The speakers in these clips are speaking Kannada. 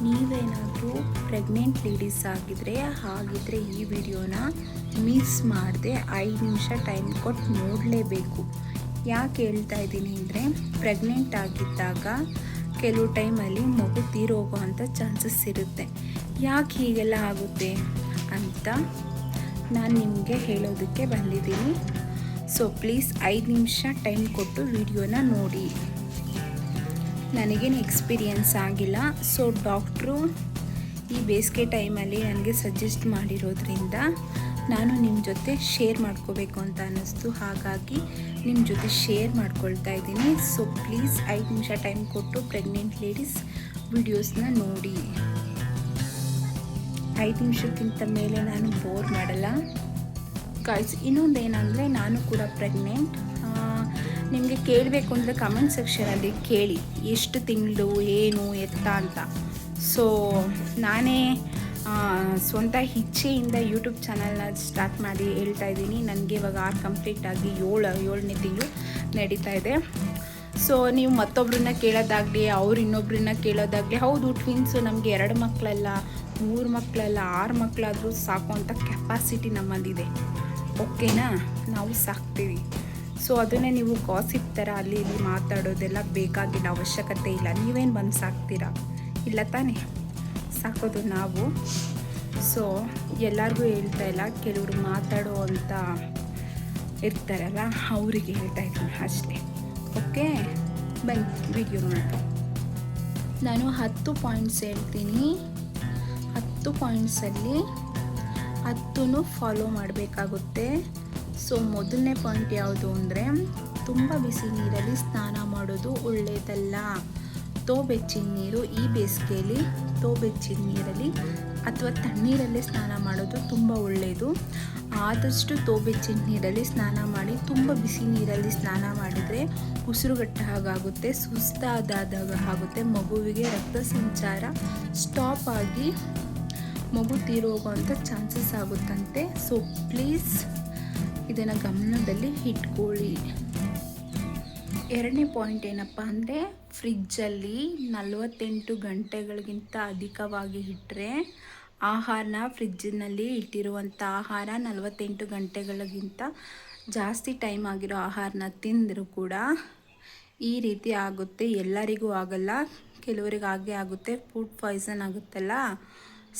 ನೀವೇನಾದರೂ ಪ್ರೆಗ್ನೆಂಟ್ ಲೇಡೀಸ್ ಹಾಗಿದ್ರೆ ಈ ವಿಡಿಯೋನ ಮಿಸ್ ಮಾಡದೆ 5 ನಿಮಿಷ ಟೈಮ್ ಕೊಟ್ಟು ನೋಡಲೇಬೇಕು. ಯಾಕೆ ಹೇಳ್ತಾ ಇದ್ದೀನಿ ಅಂದರೆ, ಪ್ರೆಗ್ನೆಂಟ್ ಆಗಿದ್ದಾಗ ಕೆಲವು ಟೈಮಲ್ಲಿ ಮಗು ತೀರೋಗೋ ಅಂಥ ಚಾನ್ಸಸ್ ಇರುತ್ತೆ. ಯಾಕೆ ಹೀಗೆಲ್ಲ ಆಗುತ್ತೆ ಅಂತ ನಾನು ನಿಮಗೆ ಹೇಳೋದಕ್ಕೆ ಬಂದಿದ್ದೀನಿ. ಸೊ ಪ್ಲೀಸ್ 5 ನಿಮಿಷ ಟೈಮ್ ಕೊಟ್ಟು ವಿಡಿಯೋನ ನೋಡಿ. ನನಗೇನು ಎಕ್ಸ್ಪೀರಿಯನ್ಸ್ ಆಗಿಲ್ಲ. ಸೊ ಡಾಕ್ಟ್ರು ಈ ಬೇಸಿಗೆ ಟೈಮಲ್ಲಿ ನನಗೆ ಸಜೆಸ್ಟ್ ಮಾಡಿರೋದ್ರಿಂದ ನಾನು ನಿಮ್ಮ ಜೊತೆ ಶೇರ್ ಮಾಡ್ಕೋಬೇಕು ಅಂತ ಅನ್ನಿಸ್ತು. ಹಾಗಾಗಿ ನಿಮ್ಮ ಜೊತೆ ಶೇರ್ ಮಾಡ್ಕೊಳ್ತಾ ಇದ್ದೀನಿ. ಸೊ ಪ್ಲೀಸ್ 5 ನಿಮಿಷ ಟೈಮ್ ಕೊಟ್ಟು ಪ್ರೆಗ್ನೆಂಟ್ ಲೇಡೀಸ್ ವಿಡಿಯೋಸ್ನ ನೋಡಿ. 5 ನಿಮಿಷಕ್ಕಿಂತ ಮೇಲೆ ನಾನು ಬೋರ್ ಮಾಡಲ್ಲ ಗಾಯ್ಸ್. ಇನ್ನೊಂದೇನೆಂದರೆ, ನಾನು ಕೂಡ ಪ್ರೆಗ್ನೆಂಟ್. ನಿಮಗೆ ಕೇಳಬೇಕು ಅಂದರೆ ಕಮೆಂಟ್ ಸೆಕ್ಷನಲ್ಲಿ ಕೇಳಿ, ಎಷ್ಟು ತಿಂಗಳು ಏನು ಎತ್ತ ಅಂತ. ಸೊ ನಾನೇ ಸ್ವಂತ ಇಚ್ಛೆಯಿಂದ ಯೂಟ್ಯೂಬ್ ಚಾನಲ್ನ ಸ್ಟಾರ್ಟ್ ಮಾಡಿ ಹೇಳ್ತಾ ಇದ್ದೀನಿ. ನನಗೆ ಇವಾಗ 6 ಕಂಪ್ಲೀಟ್ ಆಗಿ 7ನೇ ತಿಂಗಳು ನಡೀತಾ ಇದೆ. ಸೊ ನೀವು ಮತ್ತೊಬ್ಬರನ್ನ ಕೇಳೋದಾಗಲಿ, ಅವ್ರು ಇನ್ನೊಬ್ಬರನ್ನ ಕೇಳೋದಾಗಲಿ, ಹೌದು ಟ್ವಿನ್ಸು ನಮಗೆ 2 ಮಕ್ಕಳಲ್ಲ 3 ಮಕ್ಕಳಲ್ಲ 6 ಮಕ್ಕಳಾದರೂ ಸಾಕು ಅಂತ ಕೆಪಾಸಿಟಿ ನಮ್ಮಲ್ಲಿದೆ. ಓಕೆನಾ, ನಾವು ಸಾಕ್ತೀವಿ. ಸೊ ಅದನ್ನೇ ನೀವು ಗಾಸಿಪ್ ಥರ ಅಲ್ಲಿ ಇಲ್ಲಿ ಮಾತಾಡೋದೆಲ್ಲ ಬೇಕಾಗಿಲ್ಲ, ಅವಶ್ಯಕತೆ ಇಲ್ಲ. ನೀವೇನು ಬಂದು ಸಾಕ್ತೀರಾ? ಇಲ್ಲ ತಾನೇ, ಸಾಕೋದು ನಾವು. ಸೊ ಎಲ್ಲರಿಗೂ ಹೇಳ್ತಾ ಇಲ್ಲ, ಕೆಲವರು ಮಾತಾಡೋ ಅಂತ ಇರ್ತಾರಲ್ಲ, ಅವರಿಗೆ ಹೇಳ್ತಾ ಇದ್ದೀನಿ ಅಷ್ಟೇ. ಓಕೆ, ಬನ್ನಿ ವಿಡಿಯೋ ಮಾಡೋಣ. ನಾನು 10 ಪಾಯಿಂಟ್ಸ್ ಹೇಳ್ತೀನಿ. 10 ಪಾಯಿಂಟ್ಸಲ್ಲಿ 10 ಫಾಲೋ ಮಾಡಬೇಕಾಗುತ್ತೆ. ಸೊ ಮೊದಲನೇ ಪಾಯಿಂಟ್ ಯಾವುದು ಅಂದರೆ, ತುಂಬ ಬಿಸಿ ನೀರಲ್ಲಿ ಸ್ನಾನ ಮಾಡೋದು ಒಳ್ಳೆಯದಲ್ಲ. ಬೆಚ್ಚಿನ ನೀರು, ಈ ಬೇಸಿಗೆಯಲ್ಲಿ ಬೆಚ್ಚಿನ ನೀರಲ್ಲಿ ಅಥವಾ ತಣ್ಣೀರಲ್ಲೇ ಸ್ನಾನ ಮಾಡೋದು ತುಂಬ ಒಳ್ಳೆಯದು. ಆದಷ್ಟು ಬೆಚ್ಚಿನ ನೀರಲ್ಲಿ ಸ್ನಾನ ಮಾಡಿ. ತುಂಬ ಬಿಸಿ ನೀರಲ್ಲಿ ಸ್ನಾನ ಮಾಡಿದರೆ ಉಸಿರುಗಟ್ಟ ಹಾಗಾಗುತ್ತೆ, ಸುಸ್ತಾದಾಗ ಆಗುತ್ತೆ, ಮಗುವಿಗೆ ರಕ್ತ ಸಂಚಾರ ಸ್ಟಾಪ್ ಆಗಿ ಮಗು ತೀರೋಗೋವಂಥ ಚಾನ್ಸಸ್ ಆಗುತ್ತಂತೆ. ಸೊ ಪ್ಲೀಸ್ ಇದನ್ನು ಗಮನದಲ್ಲಿ ಇಟ್ಕೊಳ್ಳಿ. 2ನೇ ಪಾಯಿಂಟ್ ಏನಪ್ಪ ಅಂದರೆ, ಫ್ರಿಜ್ಜಲ್ಲಿ 48 ಗಂಟೆಗಳಿಗಿಂತ ಅಧಿಕವಾಗಿ ಇಟ್ಟರೆ ಆಹಾರನ, ಫ್ರಿಜ್ಜಿನಲ್ಲಿ ಇಟ್ಟಿರುವಂಥ ಆಹಾರ 48 ಗಂಟೆಗಳಿಗಿಂತ ಜಾಸ್ತಿ ಟೈಮ್ ಆಗಿರೋ ಆಹಾರನ ತಿಂದರೂ ಕೂಡ ಈ ರೀತಿ ಆಗುತ್ತೆ. ಎಲ್ಲರಿಗೂ ಆಗಲ್ಲ, ಕೆಲವರಿಗೆ ಆಗೇ ಆಗುತ್ತೆ, ಫುಡ್ ಪಾಯ್ಸನ್ ಆಗುತ್ತಲ್ಲ.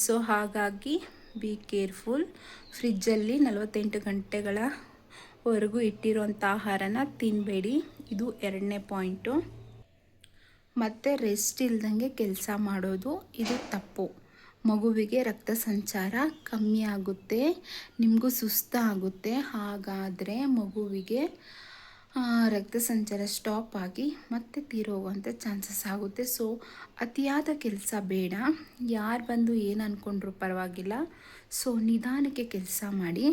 ಸೊ ಹಾಗಾಗಿ ಬಿ ಕೇರ್ಫುಲ್. ಫ್ರಿಜ್ಜಲ್ಲಿ 48 ಗಂಟೆಗಳವರೆಗೂ ಇಟ್ಟಿರೋಂಥ ಆಹಾರನ ತಿನ್ನಬೇಡಿ. ಇದು 2ನೇ ಪಾಯಿಂಟು. ಮತ್ತು ರೆಸ್ಟ್ ಇಲ್ದಂಗೆ ಕೆಲಸ ಮಾಡೋದು, ಇದು ತಪ್ಪು. ಮಗುವಿಗೆ ರಕ್ತ ಸಂಚಾರ ಕಮ್ಮಿ ಆಗುತ್ತೆ, ನಿಮಗೂ ಸುಸ್ತಾಗುತ್ತೆ. ಹಾಗಾದರೆ ಮಗುವಿಗೆ ರಕ್ತ ಸಂಚಾರ ಸ್ಟಾಪ್ ಆಗಿ ಮತ್ತೆ ತೀರೋಗುವಂಥ ಚಾನ್ಸಸ್ ಆಗುತ್ತೆ. ಸೊ ಅತಿಯಾದ ಕೆಲಸ ಬೇಡ. ಯಾರು ಬಂದು ಏನು ಅಂದ್ಕೊಂಡ್ರೂ ಪರವಾಗಿಲ್ಲ. ಸೊ ನಿಧಾನಕ್ಕೆ ಕೆಲಸ ಮಾಡಿ.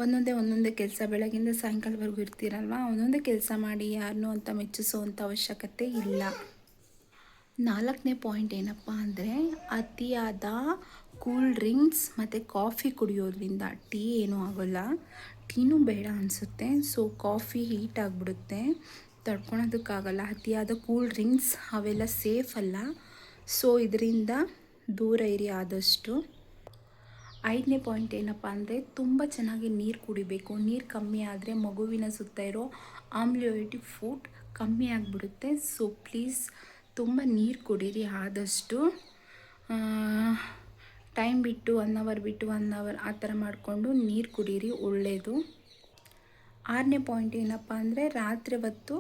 ಒಂದೊಂದೇ ಕೆಲಸ, ಬೆಳಗಿಂದ ಸಾಯಂಕಾಲವರೆಗೂ ಇರ್ತೀರಲ್ವ, ಒಂದೊಂದೇ ಕೆಲಸ ಮಾಡಿ. ಯಾರನ್ನೂ ಅಂತ ಮೆಚ್ಚಿಸೋವಂಥ ಅವಶ್ಯಕತೆ ಇಲ್ಲ. 4ನೇ ಪಾಯಿಂಟ್ ಏನಪ್ಪ ಅಂದರೆ, ಅತಿಯಾದ ಕೂಲ್ ಡ್ರಿಂಕ್ಸ್ ಮತ್ತು ಕಾಫಿ ಕುಡಿಯೋದ್ರಿಂದ, ಟೀ ಏನೂ ಆಗೋಲ್ಲ, ಟೀನೂ ಬೇಡ ಅನಿಸುತ್ತೆ. ಸೊ ಕಾಫಿ ಹೀಟ್ ಆಗಿಬಿಡುತ್ತೆ, ತಡ್ಕೊಳೋದಕ್ಕಾಗಲ್ಲ. ಅತಿಯಾದ ಕೂಲ್ ಡ್ರಿಂಕ್ಸ್ ಅವೆಲ್ಲ ಸೇಫ್ ಅಲ್ಲ. ಸೊ ಇದರಿಂದ ದೂರ ಇರಿ ಆದಷ್ಟು. 5ನೇ ಪಾಯಿಂಟ್ ಏನಪ್ಪ ಅಂದರೆ, ತುಂಬ ಚೆನ್ನಾಗಿ ನೀರು ಕುಡಿಬೇಕು. ನೀರು ಕಮ್ಮಿ ಆದರೆ ಮಗುವಿನ ಸುತ್ತ ಇರೋ ಆಮ್ಲಿಯೋಟಿಕ್ ಫುಡ್ ಕಮ್ಮಿ ಆಗಿಬಿಡುತ್ತೆ. ಸೊ ಪ್ಲೀಸ್ ತುಂಬ ನೀರು ಕುಡೀರಿ ಆದಷ್ಟು. ಟೈಮ್ ಬಿಟ್ಟು 1 ಅವರ್ ಬಿಟ್ಟು 1 ಅವರ್ ಆ ಥರ ಮಾಡಿಕೊಂಡು ನೀರು ಕುಡೀರಿ, ಒಳ್ಳೆಯದು. 6ನೇ ಪಾಯಿಂಟ್ ಏನಪ್ಪ ಅಂದರೆ, ರಾತ್ರಿ ಹೊತ್ತು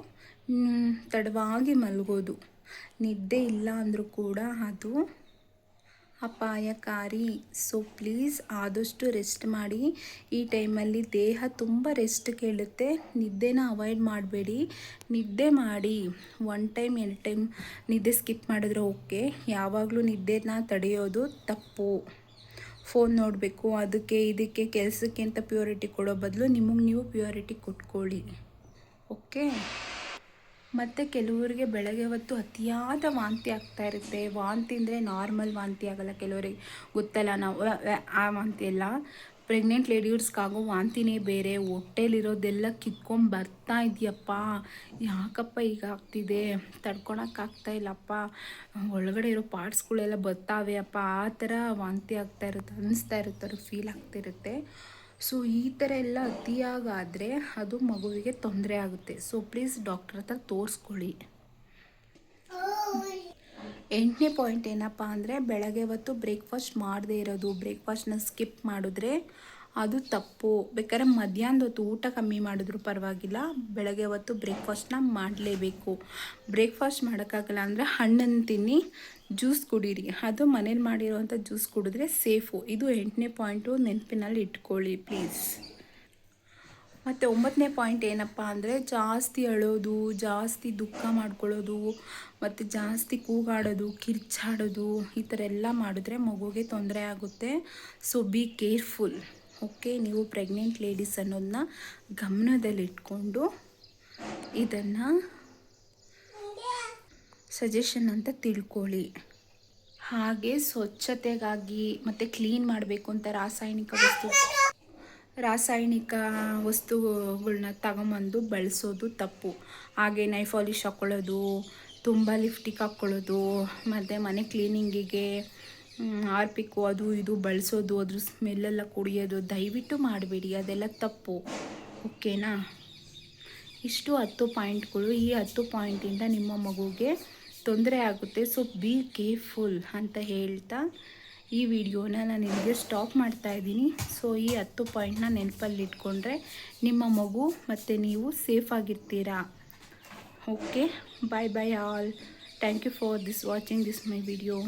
ತಡವಾಗಿ ಮಲಗೋದು. ನಿದ್ದೆ ಇಲ್ಲ ಅಂದರೂ ಕೂಡ ಅದು ಅಪಾಯಕಾರಿ. ಸೊ ಪ್ಲೀಸ್ ಆದಷ್ಟು ರೆಸ್ಟ್ ಮಾಡಿ. ಈ ಟೈಮಲ್ಲಿ ದೇಹ ತುಂಬ ರೆಸ್ಟ್ ಕೇಳುತ್ತೆ. ನಿದ್ದೆನ ಅವಾಯ್ಡ್ ಮಾಡಬೇಡಿ, ನಿದ್ದೆ ಮಾಡಿ. 1 ಟೈಮ್ 2 ಟೈಮ್ ನಿದ್ದೆ ಸ್ಕಿಪ್ ಮಾಡಿದ್ರೆ ಓಕೆ. ಯಾವಾಗಲೂ ನಿದ್ದೆನ ತಡೆಯೋದು ತಪ್ಪು. ಫೋನ್ ನೋಡಬೇಕು, ಅದಕ್ಕೆ ಇದಕ್ಕೆ ಕೆಲಸಕ್ಕೆ ಅಂತ ಪ್ಯೂರಿಟಿ ಕೊಡೋ ಬದಲು ನಿಮಗೆ ನೀವು ಪ್ಯೂರಿಟಿ ಕೊಟ್ಕೊಳ್ಳಿ. ಓಕೆ. ಮತ್ತು ಕೆಲವರಿಗೆ ಬೆಳಗ್ಗೆ ಹೊತ್ತು ಅತಿಯಾದ ವಾಂತಿ ಆಗ್ತಾ ಇರುತ್ತೆ. ವಾಂತಿ ಅಂದರೆ ನಾರ್ಮಲ್ ವಾಂತಿ ಆಗೋಲ್ಲ, ಕೆಲವರಿಗೆ ಗೊತ್ತಲ್ಲ, ನಾವು ಆ ವಾಂತಿ ಎಲ್ಲ ಪ್ರೆಗ್ನೆಂಟ್ ಲೇಡೀಸ್ಗಾಗೋ ವಾಂತಿನೇ ಬೇರೆ, ಹೊಟ್ಟೆಲಿರೋದೆಲ್ಲ ಕಿತ್ಕೊಂಡು ಬರ್ತಾ ಇದೆಯಪ್ಪ, ಯಾಕಪ್ಪ ಈಗ ಆಗ್ತಿದೆ, ತಡ್ಕೊಳಕ್ಕಾಗ್ತಾ ಇಲ್ಲಪ್ಪ, ಒಳಗಡೆ ಇರೋ ಪಾರ್ಟ್ಸ್ಗಳೆಲ್ಲ ಬರ್ತಾವೆ ಅಪ್ಪ, ಆ ಥರ ವಾಂತಿ ಆಗ್ತಾ ಇರುತ್ತೆ, ಅನ್ನಿಸ್ತಾ ಇರುತ್ತೆ, ಅವ್ರಿಗೆ ಫೀಲ್ ಆಗ್ತಿರುತ್ತೆ. ಸೊ ಈ ಥರ ಎಲ್ಲ ಅತಿಯಾಗಾದರೆ ಅದು ಮಗುವಿಗೆ ತೊಂದರೆ ಆಗುತ್ತೆ. ಸೊ ಪ್ಲೀಸ್ ಡಾಕ್ಟ್ರ್ ಹತ್ರ ತೋರಿಸ್ಕೊಳ್ಳಿ. 8ನೇ ಪಾಯಿಂಟ್ ಏನಪ್ಪ ಅಂದರೆ, ಬೆಳಗ್ಗೆ ಹೊತ್ತು ಬ್ರೇಕ್ಫಾಸ್ಟ್ ಮಾಡದೇ ಇರೋದು. ಬ್ರೇಕ್ಫಾಸ್ಟ್ನ ಸ್ಕಿಪ್ ಮಾಡಿದ್ರೆ ಅದು ತಪ್ಪು. ಬೇಕಾದ್ರೆ ಮಧ್ಯಾಹ್ನದ ಹೊತ್ತು ಊಟ ಕಮ್ಮಿ ಮಾಡಿದ್ರು ಪರವಾಗಿಲ್ಲ, ಬೆಳಗ್ಗೆ ಹೊತ್ತು ಬ್ರೇಕ್ಫಾಸ್ಟ್ನ ಮಾಡಲೇಬೇಕು. ಬ್ರೇಕ್ಫಾಸ್ಟ್ ಮಾಡೋಕ್ಕಾಗಲ್ಲ ಅಂದರೆ ಹಣ್ಣನ್ನು ತಿನ್ನಿ, ಜ್ಯೂಸ್ ಕುಡೀರಿ, ಅದು ಮನೇಲಿ ಮಾಡಿರೋವಂಥ ಜ್ಯೂಸ್ ಕುಡಿದ್ರೆ ಸೇಫು. ಇದು 8ನೇ ಪಾಯಿಂಟು, ನೆನಪಿನಲ್ಲಿ ಇಟ್ಕೊಳ್ಳಿ ಪ್ಲೀಸ್. ಮತ್ತು 9ನೇ ಪಾಯಿಂಟ್ ಏನಪ್ಪ ಅಂದರೆ, ಜಾಸ್ತಿ ಅಳೋದು, ಜಾಸ್ತಿ ದುಃಖ ಮಾಡ್ಕೊಳ್ಳೋದು, ಮತ್ತು ಜಾಸ್ತಿ ಕೂಗಾಡೋದು, ಕಿರ್ಚಾಡೋದು, ಈ ಥರ ಎಲ್ಲ ಮಾಡಿದ್ರೆ ಮಗುಗೆ ತೊಂದರೆ ಆಗುತ್ತೆ. So be careful. ಓಕೆ, ನೀವು ಪ್ರೆಗ್ನೆಂಟ್ ಲೇಡೀಸ್ ಅನ್ನೋದನ್ನ ಗಮನದಲ್ಲಿಟ್ಕೊಂಡು ಇದನ್ನು ಸಜೆಷನ್ ಅಂತ ತಿಳ್ಕೊಳ್ಳಿ. ಹಾಗೆ ಸ್ವಚ್ಛತೆಗಾಗಿ ಮತ್ತು ಕ್ಲೀನ್ ಮಾಡಬೇಕು ಅಂತ ರಾಸಾಯನಿಕ ವಸ್ತುಗಳನ್ನ ತಗೊಂಬಂದು ಬಳಸೋದು ತಪ್ಪು. ಹಾಗೆ ನೈಫ್ ಪಾಲಿಶ್ ಹಾಕ್ಕೊಳ್ಳೋದು, ತುಂಬ ಲಿಪ್ಸ್ಟಿಕ್ ಹಾಕ್ಕೊಳ್ಳೋದು, ಮತ್ತು ಮನೆ ಕ್ಲೀನಿಂಗಿಗೆ ಹಾರ್ಪಿಕ್ಕು ಅದು ಇದು ಬಳಸೋದು, ಅದ್ರ ಸ್ಮೆಲ್ಲೆಲ್ಲ ಕುಡಿಯೋದು ದಯವಿಟ್ಟು ಮಾಡಬೇಡಿ, ಅದೆಲ್ಲ ತಪ್ಪು. ಓಕೆನಾ? ಇಷ್ಟು 10 ಪಾಯಿಂಟ್ಗಳು. ಈ 10 ಪಾಯಿಂಟಿಂದ ನಿಮ್ಮ ಮಗುಗೆ ತೊಂದರೆ ಆಗುತ್ತೆ. ಸೊ ಬಿ ಕೇರ್ಫುಲ್ ಅಂತ ಹೇಳ್ತಾ ಈ ವಿಡಿಯೋನ ನಾನು ನಿಮಗೆ ಸ್ಟಾಪ್ ಮಾಡ್ತಾ ಇದ್ದೀನಿ. ಸೊ ಈ 10 ಪಾಯಿಂಟ್ನ ನೆನಪಲ್ಲಿ ಇಟ್ಕೊಂಡ್ರೆ ನಿಮ್ಮ ಮಗು ಮತ್ತು ನೀವು ಸೇಫಾಗಿರ್ತೀರಾ. Okay, bye bye all. Thank you for watching this my video.